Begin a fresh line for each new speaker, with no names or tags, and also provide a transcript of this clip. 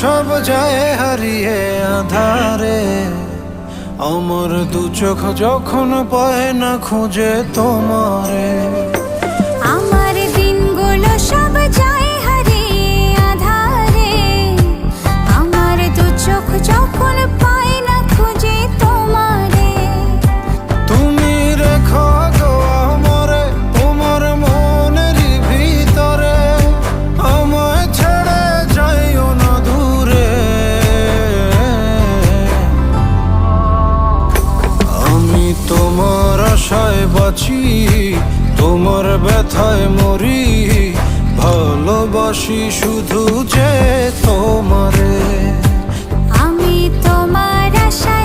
সব যায় হারিয়ে আধারে, আমার দু চোখ যখন পায় না খুঁজে তোমারে।
আমার দিনগুলো সব যায় হারিয়ে আঁধারে, আমার দু চোখ যখন পায় না খুঁজে তোমারে।
তুমি রেখো গো আমারে তোমার মনেরই ভিতরে, আমায় ছেড়ে যাইও না দূরে। আমি তোমার আশায় বাঁচি, তোমার ব্যথায় মরি, ভালোবাসি শুধু যে তোমারে।
আমি তোমার আশা